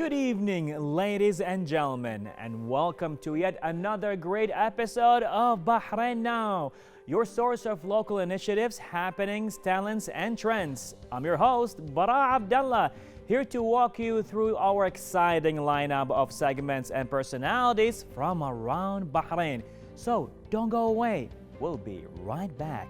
Good evening, ladies and gentlemen, and welcome to yet another great episode of Bahrain Now, your source of local initiatives, happenings, talents, and trends. I'm your host, Bara Abdallah, here to walk you through our exciting lineup of segments and personalities from around Bahrain. So don't go away, we'll be right back.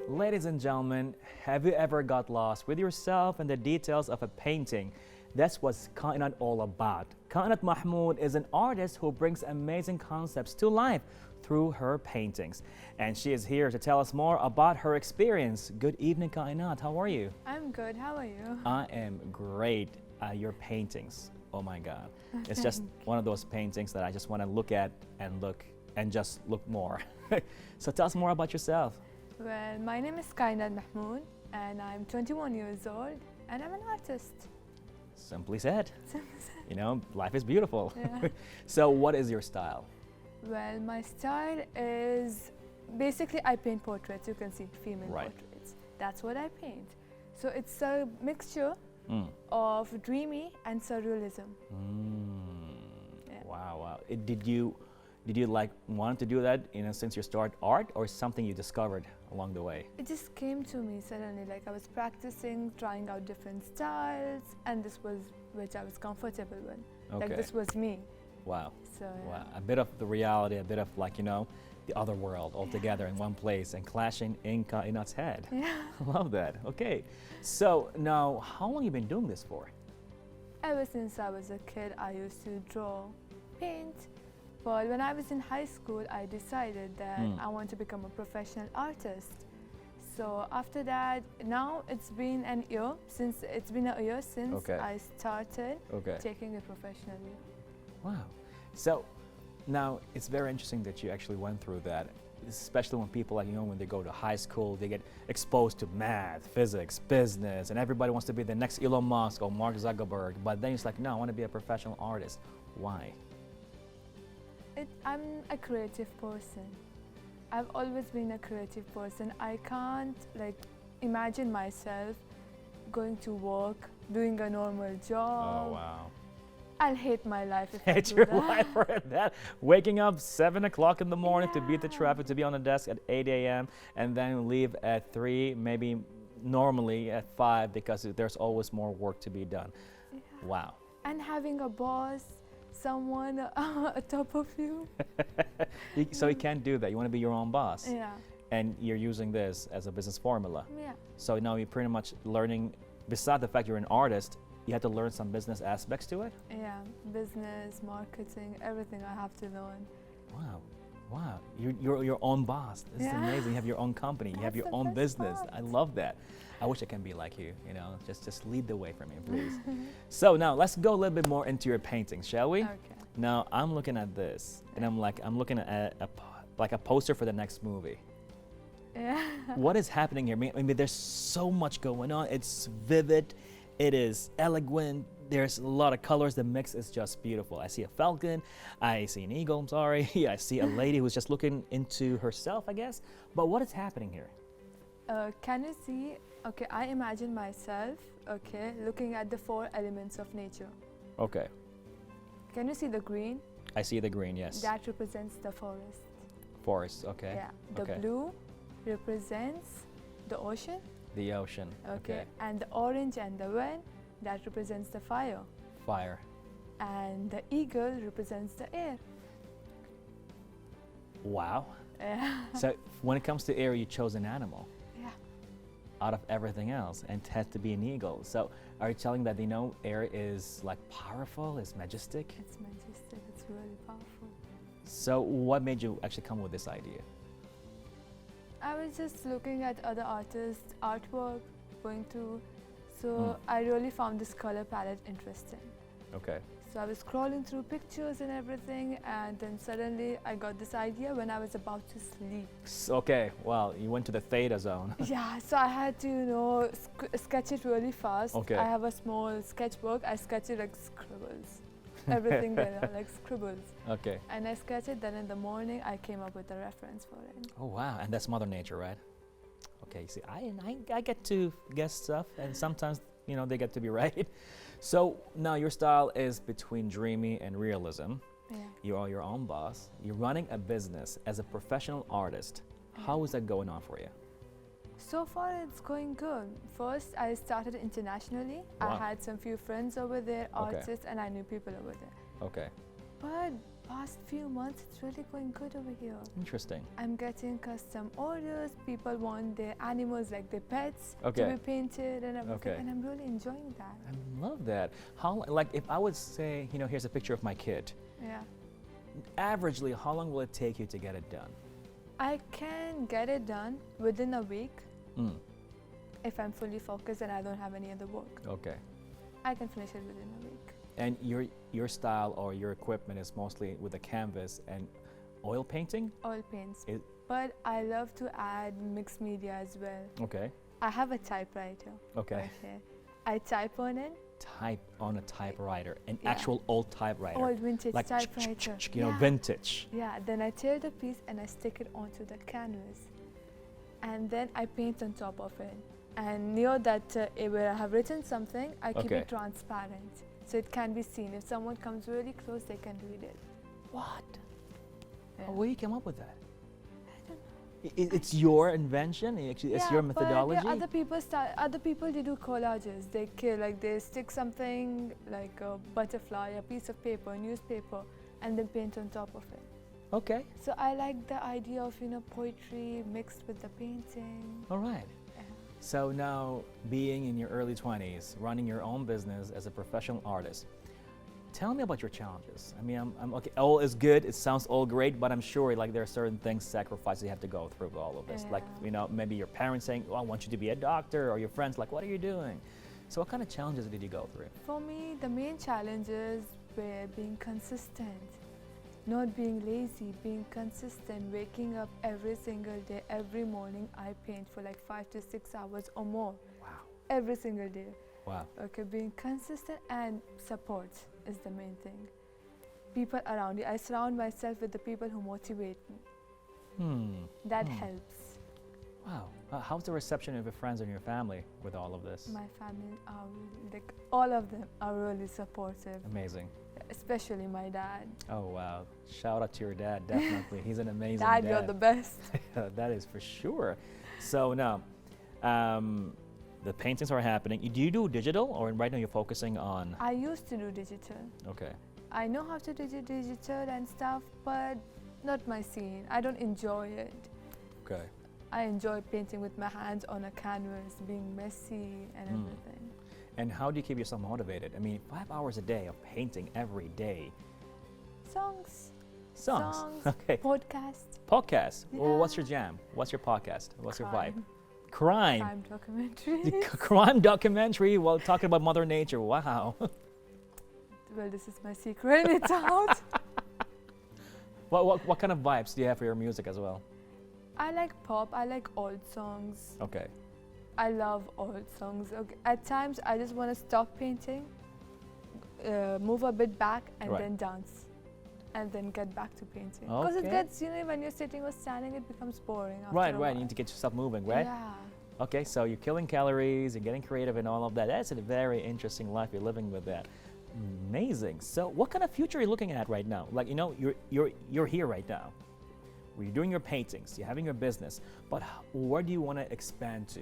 Ladies and gentlemen, have you ever got lost with yourself and the details of a painting? That's what Kainat all about. Kainat Mahmud is an artist who brings amazing concepts to life through her paintings. And she is here to tell us more about her experience. Good evening, Kainat. How are you? I'm good. How are you? I am great. Your paintings, oh my God. It's just one of those paintings that I just want to look at and just look more. So tell us more about yourself. Well, my name is Kainat Mahmud and I'm 21 years old and I'm an artist. Simply said. You know, life is beautiful. Yeah. So what is your style? Well, my style is basically I paint portraits. You can see female portraits. That's what I paint. So it's a mixture of dreamy and surrealism. Yeah. Wow. Did you like want to do that since you started art, or something you discovered along the way? It just came to me suddenly, like I was practicing, trying out different styles, and this was which I was comfortable with. Okay. Like this was me. Wow. So yeah. Wow. A bit of the reality, a bit of the other world all together in one place and clashing in Kainat's head. Yeah. I love that. Okay. So now, how long have you been doing this for? Ever since I was a kid, I used to draw, paint. But when I was in high school, I decided that I want to become a professional artist. So after that, now it's been a year since I started taking it professionally. Wow. So now it's very interesting that you actually went through that, especially when people when they go to high school, they get exposed to math, physics, business, and everybody wants to be the next Elon Musk or Mark Zuckerberg. But then it's like, no, I want to be a professional artist. Why? I'm a creative person. I've always been a creative person. I can't imagine myself going to work, doing a normal job. Oh, wow. I'll hate my life if I hate do your that. life for that. Waking up 7 o'clock in the morning to beat the traffic, to be on the desk at 8 a.m. and then leave at 3, maybe normally at 5 because there's always more work to be done. Yeah. Wow. And having a boss, someone atop of you. So you can't do that. You want to be your own boss. Yeah. And you're using this as a business formula. Yeah. So now you're pretty much learning, besides the fact you're an artist, you have to learn some business aspects to it? Yeah, business, marketing, everything I have to learn. Wow. You're your own boss. This is amazing. You have your own company. You have your own business. I love that. I wish I can be like you, just lead the way for me, please. So now let's go a little bit more into your paintings, shall we? Okay. Now I'm looking at this and I'm looking at a poster for the next movie. Yeah. What is happening here? I mean, there's so much going on. It's vivid. It is elegant. There's a lot of colors. The mix is just beautiful. I see a falcon. I see an eagle. I'm sorry. I see a lady who's just looking into herself, I guess. But what is happening here? Can you see? Okay, I imagine myself, looking at the 4 elements of nature. Okay. Can you see the green? I see the green, yes. That represents the forest. Forest, okay. Yeah. The blue represents the ocean. The ocean, okay. And the orange and the red, that represents the fire. Fire. And the eagle represents the air. Wow. Yeah. So when it comes to air, you chose an animal. Yeah. Out of everything else, and it had to be an eagle. So are you telling that air is powerful, is majestic? It's majestic, it's really powerful. So what made you actually come with this idea? I was just looking at other artists' artwork, going through, so I really found this color palette interesting. Okay. So I was scrolling through pictures and everything, and then suddenly I got this idea when I was about to sleep. Okay, well, you went to the theta zone. Yeah, so I had to, sketch it really fast. Okay. I have a small sketchbook. I sketch it like scribbles. Everything there, like scribbles. Okay. And I sketched it, then in the morning I came up with a reference for it. Oh, wow. And that's Mother Nature, right? Okay, see, I get to guess stuff, and sometimes, they get to be right. So now your style is between dreamy and realism. Yeah. You are your own boss. You're running a business as a professional artist. How is that going on for you? So far it's going good. First I started internationally. Wow. I had some few friends over there, Okay. artists, and I knew people over there. Okay, But past few months it's really going good over here. interesting. I'm getting custom orders. People want their animals, like their pets, Okay. to be painted and everything, Okay. and I'm really enjoying that. I love that. Like if I would say, here's a picture of my kid, Yeah. averagely, how long will it take you to get it done? I can get it done within a week Mm, if I'm fully focused and I don't have any other work. okay. I can finish it within a week. And your style or your equipment is mostly with a canvas and oil painting? Oil paints. It- But I love to add mixed media as well. Okay, I have a typewriter. okay. Right here. I type on it. Type on a typewriter, an Yeah. actual old typewriter. Old vintage like typewriter. vintage. Yeah, then I tear the piece and I stick it onto the canvas. And then I paint on top of it. And near that where I have written something, I keep Okay. it transparent. So it can be seen. If someone comes really close, they can read it. What? Yeah. Where you came up with that? I don't It's your invention. It's your methodology. But other people they do collages. They stick something like a butterfly, a piece of paper, newspaper, and then paint on top of it. Okay. So I like the idea of poetry mixed with the painting. All right. Yeah. So now, being in your early 20s, running your own business as a professional artist, tell me about your challenges. I mean, I'm okay. All is good. It sounds all great, but I'm sure there are certain things, sacrifices you have to go through with all of this. Like, Yeah. maybe your parents saying, "Oh, I want you to be a doctor," or your friends like, "What are you doing?" So, what kind of challenges did you go through? For me, the main challenges were being consistent, not being lazy, being consistent, waking up every single day, every morning. I paint for like 5 to 6 hours or more Wow. every single day. Wow. Okay, being consistent and support is the main thing. People around you. I surround myself with the people who motivate me. That helps. Wow. How's the reception of your friends and your family with all of this? My family are all of them are really supportive, Amazing. especially my dad. Oh, wow. Shout out to your dad, definitely. He's an amazing Dad, dad. you're the best. That is for sure. So now, the paintings are happening. Do you do digital, or right now you're focusing on? I used to do digital. Okay. I know how to do digital and stuff, but not my scene. I don't enjoy it. Okay. I enjoy painting with my hands on a canvas, being messy and everything. And how do you keep yourself motivated? I mean, 5 hours a day of painting every day. Songs. Songs. Okay. Podcast. Podcast. Well, what's Yeah. your jam? What's your podcast? What's your vibe? Crime. Crime. Crime documentary. The crime documentary while talking about Mother Nature. Wow. Well, this is my secret. It's out. What kind of vibes do you have for your music as well? I like pop. I like old songs. Okay. I love old songs. Okay. At times, I just want to stop painting, move a bit back, and Right. then dance, and then get back to painting. Because it Okay. gets, when you're sitting or standing, it becomes boring. After Right, a right. You while. need to get yourself moving, right? Yeah. Okay, so you're killing calories, you're getting creative and all of that. That's a very interesting life you're living with that. Amazing. So what kind of future are you looking at right now? Like, you're here right now. You're doing your paintings, you're having your business, but where do you want to expand to?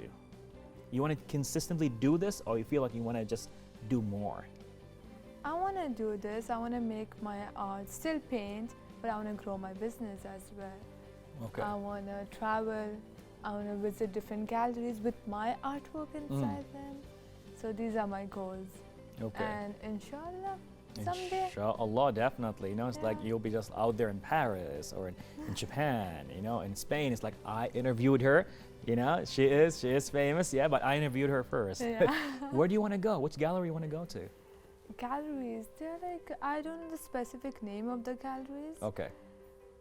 You want to consistently do this, or you feel like you want to just do more? I want to do this. I want to make my art, still paint, but I want to grow my business as well. Okay. I want to travel. I want to visit different galleries with my artwork inside them. So these are my goals. Okay. And inshallah, someday. Inshallah, definitely. It's like Yeah. you'll be just out there in Paris or in Japan, in Spain. It's like I interviewed her, she is famous, yeah, but I interviewed her first. Yeah. Where do you want to go? Which gallery you want to go to? Galleries, they're like, I don't know the specific name of the galleries. Okay.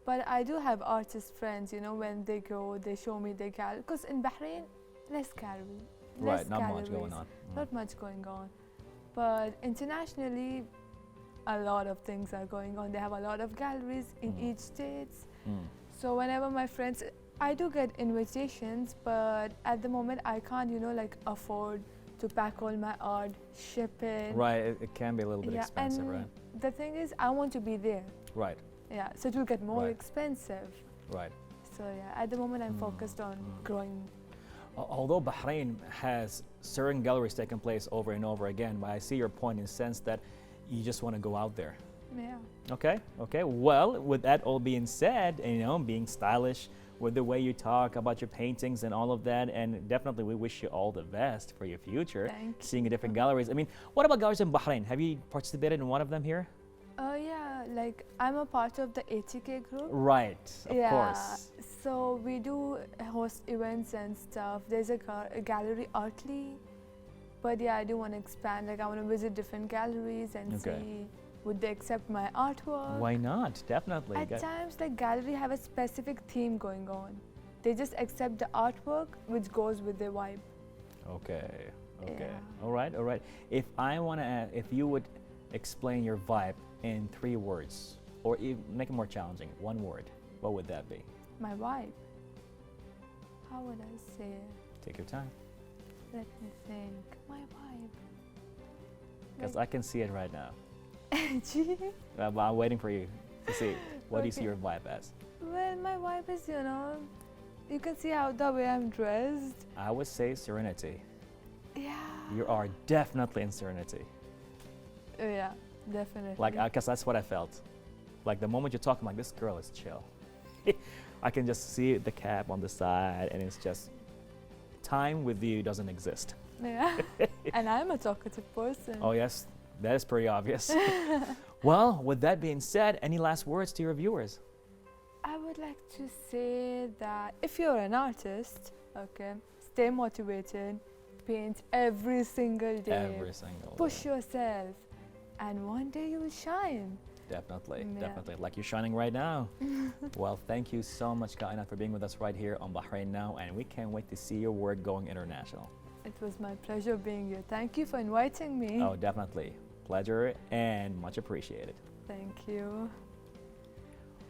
But I do have artist friends, you know, when they go, they show me their gallery. Because in Bahrain, less gallery. Right, not much going on. Not much going on. But internationally, a lot of things are going on. They have a lot of galleries in each state. So whenever my friends, I do get invitations, but at the moment I can't, you know, like afford to pack all my art, ship it. Right, it can be a little bit expensive, and right? the thing is, I want to be there. Right. Yeah, so it will get more Right. expensive. Right. So yeah, at the moment I'm focused on growing. Although Bahrain has certain galleries taking place over and over again, but I see your point in the sense that you just want to go out there. Yeah. Okay, okay. Well, with that all being said, you know, being stylish with the way you talk about your paintings and all of that, and definitely we wish you all the best for your future. Thank seeing different galleries. I mean, what about galleries in Bahrain? Have you participated in one of them here? Yeah, like I'm a part of the ATK group. Right, of course. So we do host events and stuff. There's a gallery Artly, but yeah, I do want to expand. Like I want to visit different galleries and see would they accept my artwork. Why not? Definitely. At times, like gallery have a specific theme going on. They just accept the artwork which goes with their vibe. Okay. Okay. Yeah. All right. All right. If I want to add, if you would explain your vibe in 3 words, or make it more challenging, 1 word, what would that be? My vibe. How would I say it? Take your time. Let me think. My vibe. Because I can see it right now. Gee. I'm waiting for you to see. What do you see your vibe as? Well, my vibe is, you know, you can see how the way I'm dressed. I would say serenity. Yeah. You are definitely in serenity. Yeah, definitely. Like, because that's what I felt. Like the moment you're talking, like this girl is chill. I can just see the cap on the side, and it's just time with you doesn't exist. Yeah. And I'm a talkative person. Oh yes, that is pretty obvious. Well, with that being said, any last words to your viewers? I would like to say that if you're an artist, okay, stay motivated, paint every single day. Every single Push day. yourself, and one day you will shine. Definitely, Yeah. definitely. Like you're shining right now. Well, thank you so much, Kainat, for being with us right here on Bahrain Now, and we can't wait to see your work going international. It was my pleasure being here. Thank you for inviting me. Oh, definitely. Pleasure and much appreciated. Thank you.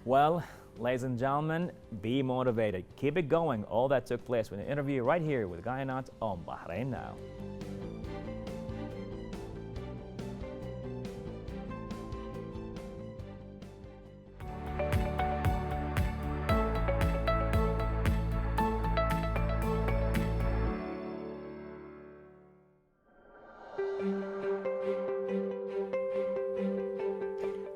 Well, ladies and gentlemen, be motivated. Keep it going. All that took place with an interview right here with Kainat on Bahrain Now.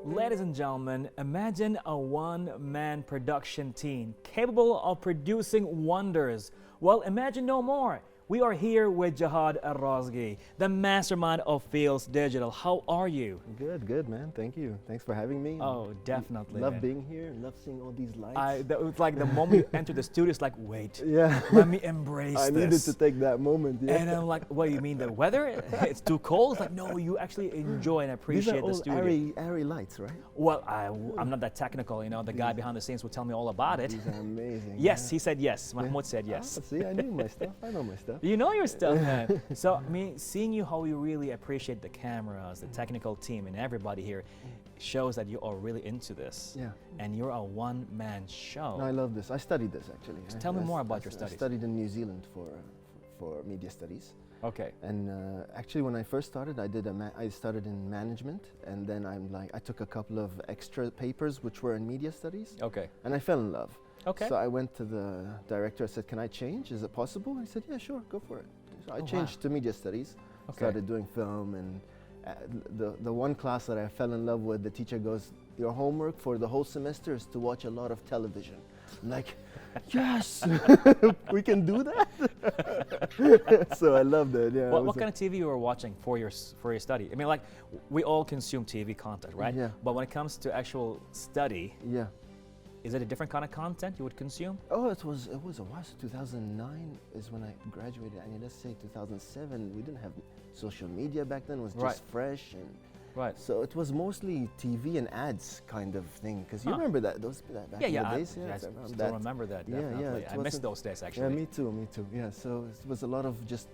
Ladies and gentlemen, imagine a one-man production team capable of producing wonders. Well, imagine no more. We are here with Jihad Al-Razgi, the mastermind of Fields Digital. How are you? Good, good, man. Thank you. Thanks for having me. Oh, definitely. Love man. being here. Love seeing all these lights. It's like the moment you enter the studio, it's like, wait, yeah. let me embrace I this. needed to take that moment. Yeah. And I'm like, what, you mean the weather? It's too cold? It's like, no, you actually enjoy and These are appreciate the all studio. airy lights, right? Well, I'm not that technical, you know. The guy behind the scenes will tell me all about it. These are amazing. Yes, yeah. he said yes. Mahmoud said yes. Ah, see, I knew my stuff. I know my stuff. You know your stuff, man. So, I mean, seeing you how you really appreciate the cameras, the technical team, and everybody here shows that you are really into this. Yeah. And you're a one-man show. No, I love this. I studied this actually. Tell me more about your studies. I studied in New Zealand for media studies. Okay. And actually, when I first started, I started in management, and then I took a couple of extra papers which were in media studies. Okay. And I fell in love. Okay. So I went to the director. I said, "Can I change? Is it possible?" He said, "Yeah, sure, go for it." So I changed to media studies. Okay. Started doing film, and the one class that I fell in love with, the teacher goes, "Your homework for the whole semester is to watch a lot of television." I'm like, yes, we can do that. So I loved it. Yeah. What kind of TV you were watching for your study? I mean, like, we all consume TV content, right? Yeah. But when it comes to actual study, Yeah. is it a different kind of content you would consume? Oh, it was a while. So 2009 is when I graduated. I mean, let's say 2007. We didn't have social media back then. It was just Right. fresh, and Right. So it was mostly TV and ads kind of thing. Because you Huh. remember that back Yeah, in yeah. the days? I it's around still that. remember that. Yeah, yeah, Definitely. it I miss wasn't- those days Yeah, actually. me too, me too. Yeah, so it was a lot of just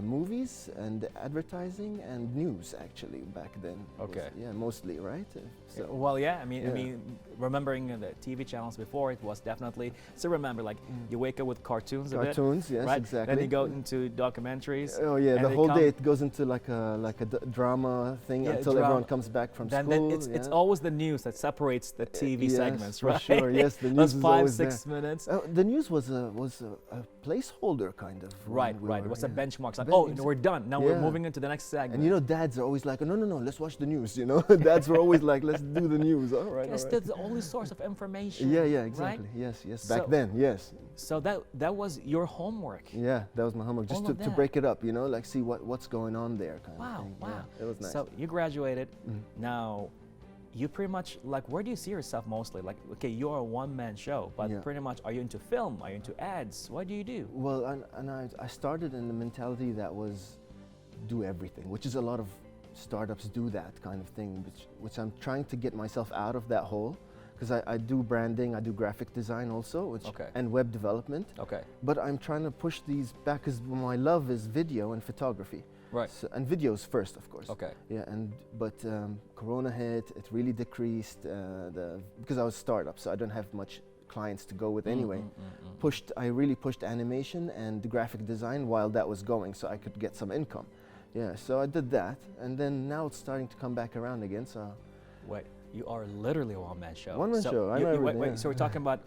movies and advertising and news actually back then. It was- Okay. yeah, mostly, right? So Well, yeah. I Yeah. mean, remembering the TV channels before, it was definitely. Still remember, like you wake up with cartoons a bit, cartoons, yes, right? exactly. Then you go into documentaries. Oh yeah, and the they whole come- day it goes into like a drama thing Yeah, until drama. everyone comes back from Then school. it's yeah. always the news that separates the TV Yes, segments, for right? sure. Yes, the Those news is 5, always 6 minutes. The news was a placeholder kind of. when Right, we right. It were- was a yeah. benchmark. It's like, Ben- oh, ex- we're done. Now we're yeah. moving into the next segment. And you know, dads are always like, no, no, no, let's watch the news. You know, dads were always like, let's do the news. All right, all Yes, right. that's the only source of information. Yeah, yeah, right? exactly. Yes, yes. So- Back then, yes. So that was your homework. Yeah, that was my homework, just All to, of to that. break it up. You know, like see what's going on there. Kind Wow, of thing. wow. Yeah, it was nice. So you graduated. Mhm. Now, you pretty much like, where do you see yourself mostly? Like, okay, you're a one-man show, but Yeah. pretty much, are you into film? Are you into ads? What do you do? Well, and I started in the mentality that was do everything, which is a lot of startups do that kind of thing, which I'm trying to get myself out of that hole, because I do branding, I do graphic design also, Okay. and web development, Okay. but I'm trying to push these back because my love is video and photography. Right. So, and videos first, of course. Okay. Yeah, but Corona hit, it really decreased because I was startup, so I don't have much clients to go with anyway. I really pushed animation and graphic design while that was going, so I could get some income. Yeah, so I did that, and then now it's starting to come back around again. So Wait, you are literally a one-man show. One-man So show, I you- know you- wait, everything, wait, so we're yeah. talking about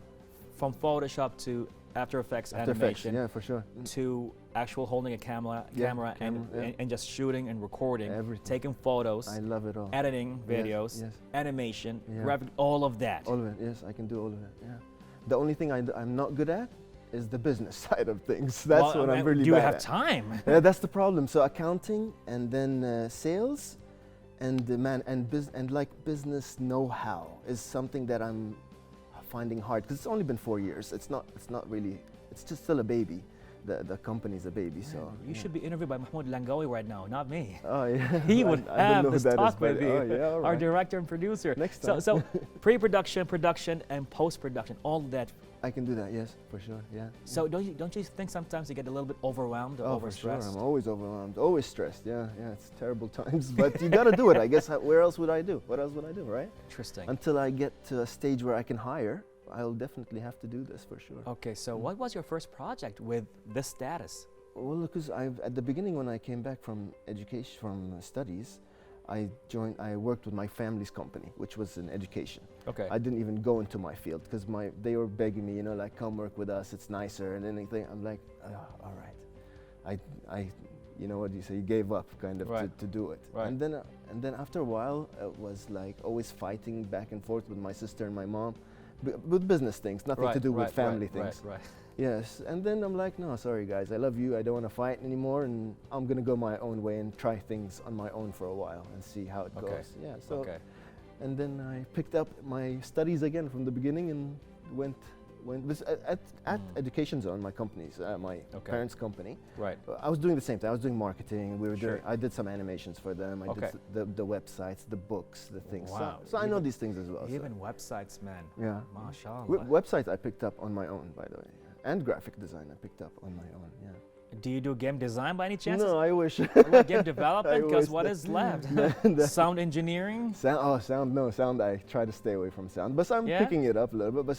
from Photoshop to After Effects After Effects, animation yeah, for sure. to actual holding a camera, Yeah, camera, camera, yeah. and just shooting and recording, Everything. taking photos, I love it all. editing Yes, videos, yes. animation, Yeah. graphic, all of that. All of it, yes, I can do all of it. Yeah. The only thing I'm not good at is the business side of things. That's Well, what I'm really do you bad have at. time? Yeah, that's the problem. So accounting and then sales and like business know-how is something that I'm finding hard because it's only been 4 years. It's not really. It's just still a baby. The company's a baby. So You yeah. should be interviewed by Mahmoud Langawi right now, not me. Oh yeah. He would I don't have know who this that is, talk but- with you, Oh yeah, all our right. director and producer. Next So, time. so pre-production, production, and post-production, all that. I can do that. Yes, for sure. Yeah. So don't you think sometimes you get a little bit overwhelmed or Oh, for sure. overstressed? I'm always overwhelmed, always stressed. Yeah, yeah. It's terrible times, but you got to do it. I guess. Where else would I do? What else would I do, right? Interesting. Until I get to a stage where I can hire, I'll definitely have to do this for sure. Okay, so what was your first project with this status? Well, because at the beginning when I came back from education, from studies, I worked with my family's company, which was in education. Okay. I didn't even go into my field because they were begging me, like come work with us, it's nicer and anything. I'm like, all right. I you know what you say, you gave up kind of Right. to do it. Right. And then after a while, it was like always fighting back and forth with my sister and my mom, with business things, nothing to do with family things. Right. Yes, and then I'm like, no, sorry guys, I love you, I don't want to fight anymore, and I'm gonna go my own way and try things on my own for a while and see how it Okay. goes. Yeah, so, Okay. and then I picked up my studies again from the beginning and went at Education Zone, my company's, my Okay. parents' company. Right. I was doing the same thing. I was doing marketing. Sure. I did some animations for them. I Okay. did the websites, the books, the things. Wow. So I know Even- these things as well. so- Even websites, man. yeah. Mashallah. Websites I picked up on my own, by the way, and graphic design I picked up on my own. Yeah. Do you do game design by any chance? No, I wish. Like game development? I Because wish what that- is left? that- Sound engineering? Sound. I try to stay away from sound, but I'm Yeah? picking it up a little bit. But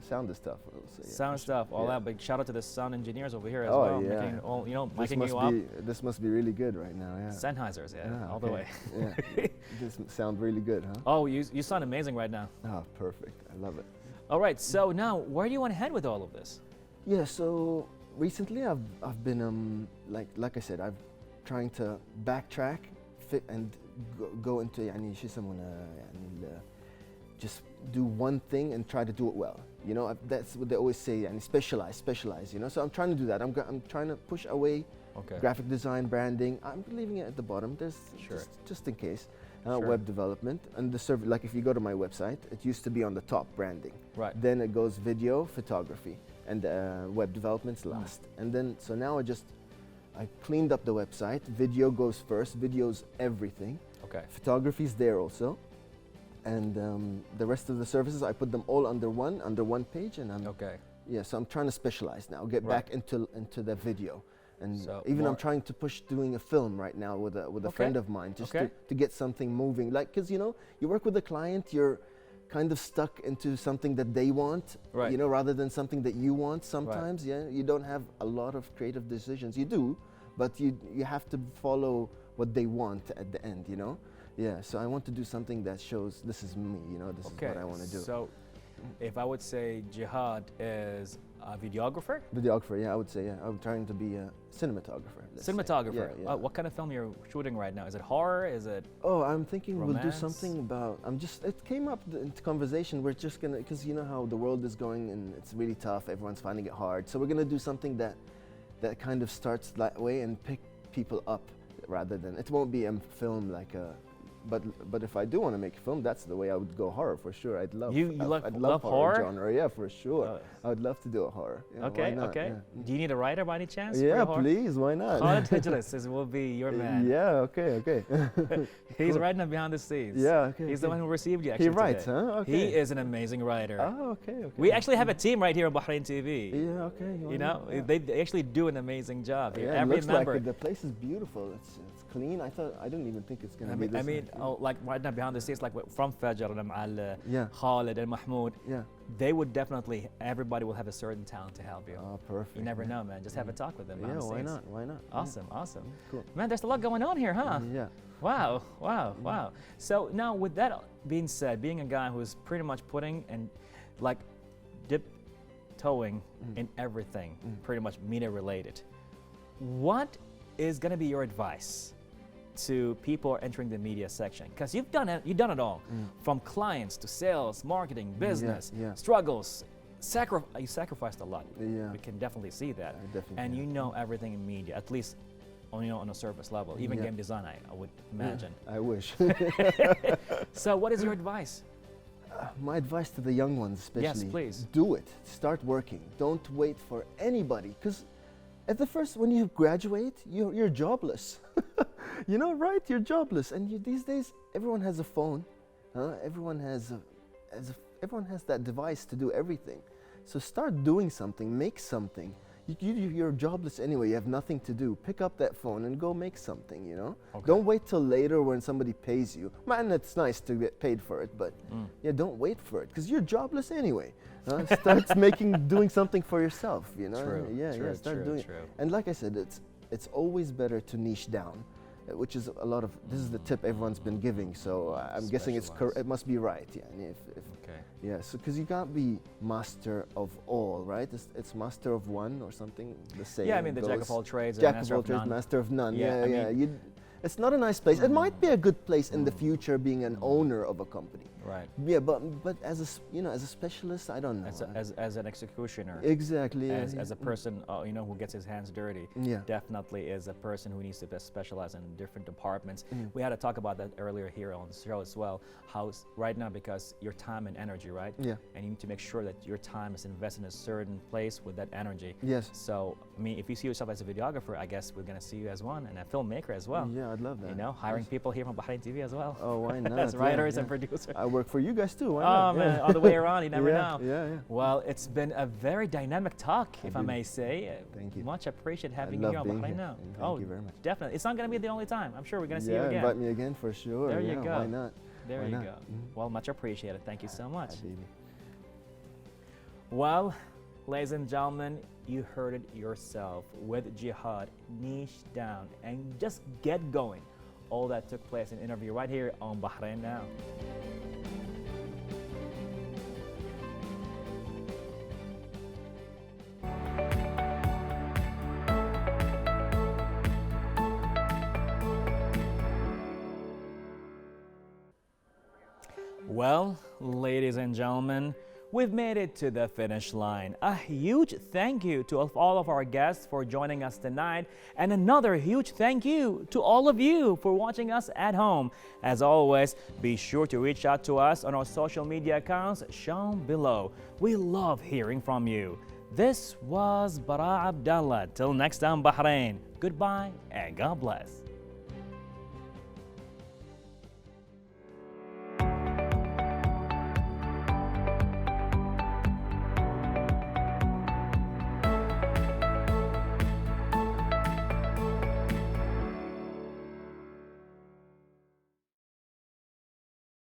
sound is tough. I will say, yeah, Sound for sure. stuff, all Yeah. that. Big shout out to the sound engineers over here as Oh, well. yeah. Making all, This miking must you up. this must be really good right now. Yeah. Sennheisers, yeah, Ah, all the okay. way. Yeah. This sound really good, huh? Oh, you sound amazing right now. Oh, perfect. I love it. All right, so now where do you want to head with all of this? Yeah, so recently I've been like I said, I'm trying to backtrack and go into يعني شو يسمونه يعني just do one thing and try to do it well. You know, that's what they always say, and specialize, you know. So I'm trying to do that. I'm trying to push away Okay. graphic design, branding. I'm leaving it at the bottom. There's Sure. just in case. Sure. Web development and like if you go to my website, it used to be on the top, branding. Right. Then it goes video, photography, and web development's last. And then so now I cleaned up the website. Video goes first. Video's everything. Okay. Photography's there also. And the rest of the services, I put them all under one page, and Okay. yeah. So I'm trying to specialize now, get back into the video, and So even more- I'm trying to push doing a film right now with a Okay. friend of mine, just Okay. to get something moving. Like, because you know, you work with a client, you're kind of stuck into something that they want, Right. you know, rather than something that you want. Sometimes, yeah, you don't have a lot of creative decisions. You do, but you have to follow what they want at the end, you know. Yeah, so I want to do something that shows this is me, you know, this is what I want to do. So, if I would say Jihad is a videographer, Videographer, yeah, I would say, yeah. I'm trying to be a cinematographer. let's say. cinematographer. Yeah, yeah. What kind of film you're shooting right now? Is it horror? Is it Oh, I'm thinking we'll do romance? something about. It came up into conversation. We're just gonna, because you know how the world is going and it's really tough. Everyone's finding it hard. So we're gonna do something that kind of starts that way and pick people up rather than. It won't be a film like a. But if I do want to make a film, that's the way I would go horror for sure. I'd love. I'd love horror? genre. Yeah, for sure. I would love to do a horror. Yeah, why okay? not? Okay. Yeah. Do you need a writer by any chance? for Yeah, horror? please. Why not? Khalid Hijlis will be your man. Yeah. Okay. Okay. He's Cool. writing behind the scenes. Yeah. Okay. He's the okay. one who received you. He Actually, writes, today. huh? Okay. He is an amazing writer. Oh, okay. Okay. We actually have a team right here on Bahrain TV. Yeah. Okay. why You know, not? Yeah. they actually do an amazing job here. Yeah, it Every looks member. like it. The place is beautiful. It's clean. I didn't even think it's gonna be this. nice. like right now behind the scenes, like from Fajr and Yeah. Khalid and Mahmoud, Yeah. they would definitely, everybody will have a certain talent to help you. Oh, perfect. You never yeah. know, man. Just have a talk with them. Yeah. behind the Why scenes. not? Why not? Awesome, awesome. Cool. Man, there's a lot going on here, huh? Yeah. Wow, wow, wow. So now with that being said, being a guy who's pretty much putting and like dip-toeing in everything, pretty much media related, what is gonna be your advice to people who are entering the media section? Because you've done it all, from clients to sales, marketing, business, yeah. struggles, you sacrificed a lot. Yeah. We can definitely see that. I definitely And have. you know everything in media, at least on a surface level, even Yeah. game design, I would imagine. I wish. So what is your advice? My advice to the young ones, especially. Yes, please. Do it. Start working. Don't wait for anybody, because at the first, when you graduate, you're jobless. You know, right? You're jobless, and these days everyone has a phone. Everyone has everyone has that device to do everything. So start doing something. Make something. You're jobless anyway. You have nothing to do. Pick up that phone and go make something. You know. Okay. Don't wait till later when somebody pays you. Man, it's nice to get paid for it, but yeah, don't wait for it because you're jobless anyway. Start doing something for yourself. You know. True, Yeah. true, Yeah. Start true, doing true. it. And like I said, it's always better to niche down, which is a lot of. This is the tip everyone's been giving. So I'm guessing Specialize. it must be right. Yeah. And if Okay. yeah, so because you can't be master of all, right? It's master of one or something. The same. Yeah, I mean the jack of all trades, and Jack master of all of trades, none. master of none. Yeah, Yeah, I yeah. mean- It's not a nice place. It might be a good place in the future, being an owner of a company. Right. Yeah, but as as a specialist, I don't know. As an executioner, exactly. Yeah, as a person who gets his hands dirty, Yeah. definitely is a person who needs to specialize in different departments. We had to talk about that earlier here on the show as well. How right now, because your time and energy, right? Yeah. And you need to make sure that your time is invested in a certain place with that energy. Yes. So, I mean, if you see yourself as a videographer, I guess we're gonna see you as one, and a filmmaker as well. Yeah, I'd love that. You know, hiring people here from Bahrain TV as well. Oh, why not? as Yeah, writers and yeah. producers. I work for you guys too. Why Oh not? man, Yeah. all the way around, you never Yeah, know. yeah, yeah. Well, it's been a very dynamic talk, if I Habibi. may say. Thank you. Much appreciate having love you here on being Bahrain here. Now. Thank Oh, you very much. definitely. It's not going to be the only time. I'm sure we're going to see you Yeah, again. invite me again for sure. There you yeah, go. Why not? There Why you not? go. Mhm. Well, much appreciated. Thank you so much. Habibi. Well, ladies and gentlemen, you heard it yourself. With Jihad, niche down and just get going. All that took place in an interview right here on Bahrain Now. Well, ladies and gentlemen, we've made it to the finish line. A huge thank you to all of our guests for joining us tonight, and another huge thank you to all of you for watching us at home. As always, be sure to reach out to us on our social media accounts shown below. We love hearing from you. This was Bara Abdallah. Till next time, Bahrain. Goodbye and God bless.